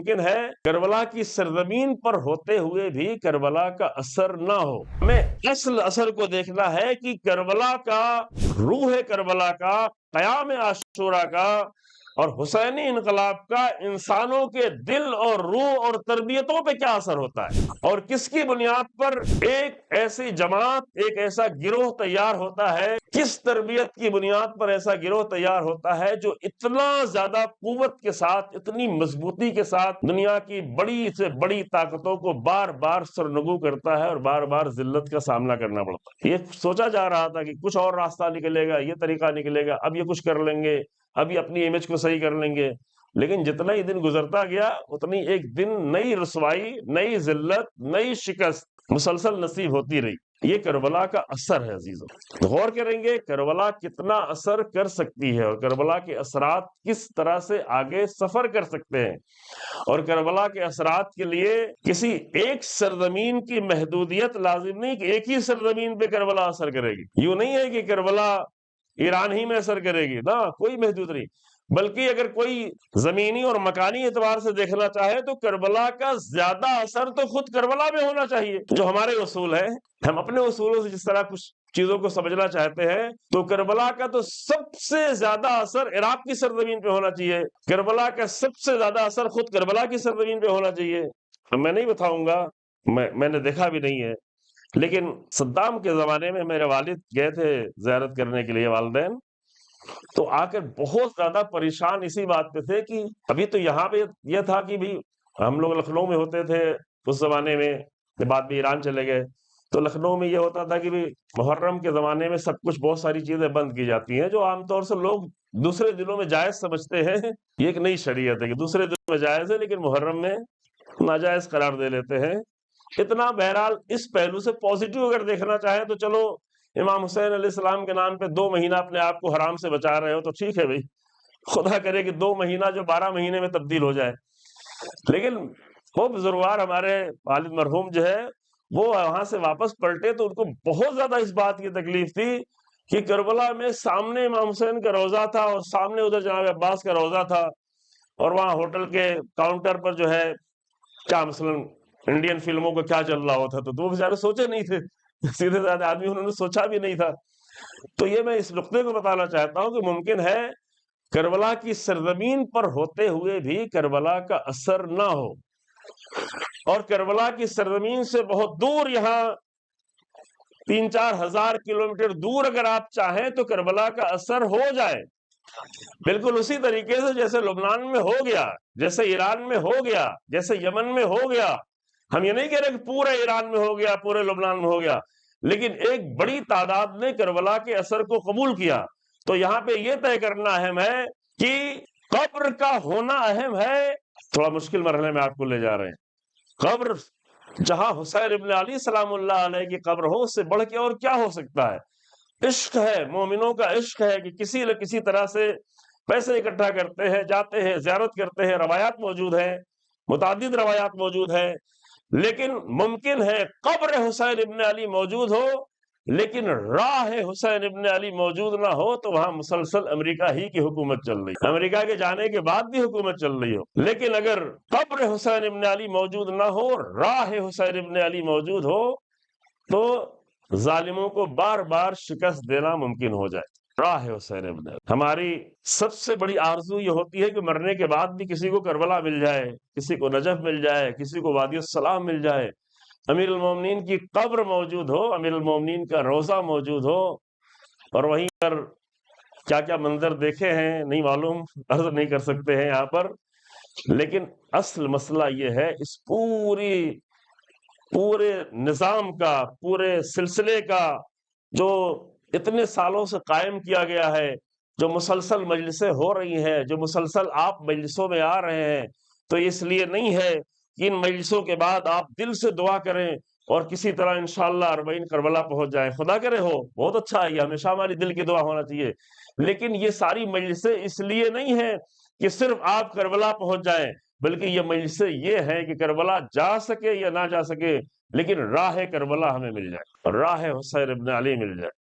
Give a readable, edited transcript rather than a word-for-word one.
ممکن ہے کربلا کی سرزمین پر ہوتے ہوئے بھی کربلا کا اثر نہ ہو۔ ہمیں اصل اثر کو دیکھنا ہے کہ کربلا کا، روح کربلا کا، قیام عاشورہ کا اور حسینی انقلاب کا انسانوں کے دل اور روح اور تربیتوں پہ کیا اثر ہوتا ہے، اور کس کی بنیاد پر ایک ایسی جماعت، ایک ایسا گروہ تیار ہوتا ہے، کس تربیت کی بنیاد پر ایسا گروہ تیار ہوتا ہے جو اتنا زیادہ قوت کے ساتھ، اتنی مضبوطی کے ساتھ دنیا کی بڑی سے بڑی طاقتوں کو بار بار سرنگو کرتا ہے اور بار بار ذلت کا سامنا کرنا پڑتا ہے۔ یہ سوچا جا رہا تھا کہ کچھ اور راستہ نکلے گا، یہ طریقہ نکلے گا، اب یہ کچھ کر لیں گے، اب یہ اپنی امیج کو صحیح کر لیں گے، لیکن جتنا ہی دن گزرتا گیا اتنی ایک دن نئی رسوائی، نئی ذلت، نئی شکست مسلسل نصیب ہوتی رہی۔ یہ کربلا کا اثر ہے عزیزوں۔ غور کریں گے کربلا کتنا اثر کر سکتی ہے، اور کربلا کے اثرات کس طرح سے آگے سفر کر سکتے ہیں، اور کربلا کے اثرات کے لیے کسی ایک سرزمین کی محدودیت لازم نہیں کہ ایک ہی سرزمین پہ کربلا اثر کرے گی۔ یوں نہیں ہے کہ کربلا ایران ہی میں اثر کرے گی، نہ، کوئی محدود نہیں، بلکہ اگر کوئی زمینی اور مکانی اعتبار سے دیکھنا چاہے تو کربلا کا زیادہ اثر تو خود کربلا میں ہونا چاہیے۔ جو ہمارے اصول ہیں، ہم اپنے اصولوں سے جس طرح کچھ چیزوں کو سمجھنا چاہتے ہیں، تو کربلا کا تو سب سے زیادہ اثر عراق کی سرزمین پہ ہونا چاہیے، کربلا کا سب سے زیادہ اثر خود کربلا کی سرزمین پہ ہونا چاہیے۔ میں نہیں بتاؤں گا، میں نے دیکھا بھی نہیں ہے، لیکن صدام کے زمانے میں میرے والد گئے تھے زیارت کرنے کے لیے، والدین، تو آ کر بہت زیادہ پریشان اسی بات پہ تھے کہ ابھی تو یہاں پہ یہ تھا کہ بھی ہم لوگ لکھنؤ میں ہوتے تھے اس زمانے میں، بعد میں ایران چلے گئے، تو لکھنؤ میں یہ ہوتا تھا کہ بھی محرم کے زمانے میں سب کچھ، بہت ساری چیزیں بند کی جاتی ہیں جو عام طور سے لوگ دوسرے دنوں میں جائز سمجھتے ہیں۔ یہ ایک نئی شریعت ہے کہ دوسرے دنوں میں جائز ہے لیکن محرم میں ناجائز قرار دے لیتے ہیں۔ اتنا بہرحال اس پہلو سے پازیٹیو اگر دیکھنا چاہیں تو چلو، امام حسین علیہ السلام کے نام پہ 2 مہینہ اپنے آپ کو حرام سے بچا رہے ہو تو ٹھیک ہے بھائی، خدا کرے کہ 2 مہینہ جو 12 مہینے میں تبدیل ہو جائے۔ لیکن وہ بزرگوار ہمارے والد مرحوم جو ہے، وہ وہاں سے واپس پلٹے تو ان کو بہت زیادہ اس بات کی تکلیف تھی کہ کربلا میں سامنے امام حسین کا روضہ تھا اور سامنے ادھر جناب عباس کا روضہ تھا، اور وہاں ہوٹل کے کاؤنٹر پر جو ہے کیا مثلا انڈین فلموں کو کیا چل رہا ہوتا، تو وہ بیچارے سوچے نہیں تھے، سیدھے سادھے آدمی، انہوں نے سوچا بھی نہیں تھا۔ تو یہ میں اس نقطے کو بتانا چاہتا ہوں کہ ممکن ہے کربلا کی سرزمین پر ہوتے ہوئے بھی کربلا کا اثر نہ ہو، اور کربلا کی سرزمین سے بہت دور، یہاں 3-4 ہزار کلومیٹر دور اگر آپ چاہیں تو کربلا کا اثر ہو جائے، بالکل اسی طریقے سے جیسے لبنان میں ہو گیا، جیسے ایران میں ہو گیا، جیسے یمن میں ہو گیا۔ ہم یہ نہیں کہہ رہے کہ پورے ایران میں ہو گیا، پورے لبنان میں ہو گیا، لیکن ایک بڑی تعداد نے کربلا کے اثر کو قبول کیا۔ تو یہاں پہ یہ طے کرنا اہم ہے کہ قبر کا ہونا اہم ہے۔ تھوڑا مشکل مرحلے میں آپ کو لے جا رہے ہیں۔ قبر جہاں حسین ابن علی سلام اللہ علیہ کی قبر ہو، اس سے بڑھ کے اور کیا ہو سکتا ہے؟ عشق ہے، مومنوں کا عشق ہے کہ کسی نہ کسی طرح سے پیسے اکٹھا کرتے ہیں، جاتے ہیں، زیارت کرتے ہیں، روایات موجود ہیں، متعدد روایات موجود ہیں، لیکن ممکن ہے قبر حسین ابن علی موجود ہو لیکن راہ حسین ابن علی موجود نہ ہو، تو وہاں مسلسل امریکہ ہی کی حکومت چل رہی ہے، امریکہ کے جانے کے بعد بھی حکومت چل رہی ہو، لیکن اگر قبر حسین ابن علی موجود نہ ہو، راہ حسین ابن علی موجود ہو، تو ظالموں کو بار بار شکست دینا ممکن ہو جائے۔ راہ حسین ابن علی، ہماری سب سے بڑی آرزو یہ ہوتی ہے کہ مرنے کے بعد بھی کسی کو کربلا مل جائے، کسی کو نجف مل جائے، کسی کو وادی السلام مل جائے، امیر المومنین کی قبر موجود ہو، امیر المومنین کا روضہ موجود ہو، اور وہیں پر کیا کیا منظر دیکھے ہیں نہیں معلوم، عرض نہیں کر سکتے ہیں یہاں پر، لیکن اصل مسئلہ یہ ہے اس پورے نظام کا، پورے سلسلے کا جو اتنے سالوں سے قائم کیا گیا ہے، جو مسلسل مجلسیں ہو رہی ہیں، جو مسلسل آپ مجلسوں میں آ رہے ہیں، تو اس لیے نہیں ہے کہ ان مجلسوں کے بعد آپ دل سے دعا کریں اور کسی طرح انشاءاللہ 40 کربلا پہنچ جائیں، خدا کرے ہو، بہت اچھا ہے، یہ ہمیشہ ہماری دل کی دعا ہونا چاہیے، لیکن یہ ساری مجلسیں اس لیے نہیں ہیں کہ صرف آپ کربلا پہنچ جائیں، بلکہ یہ مجلسیں یہ ہیں کہ کربلا جا سکے یا نہ جا سکے، لیکن راہ کربلا ہمیں مل جائے، راہ حسین ابن علی مل جائے۔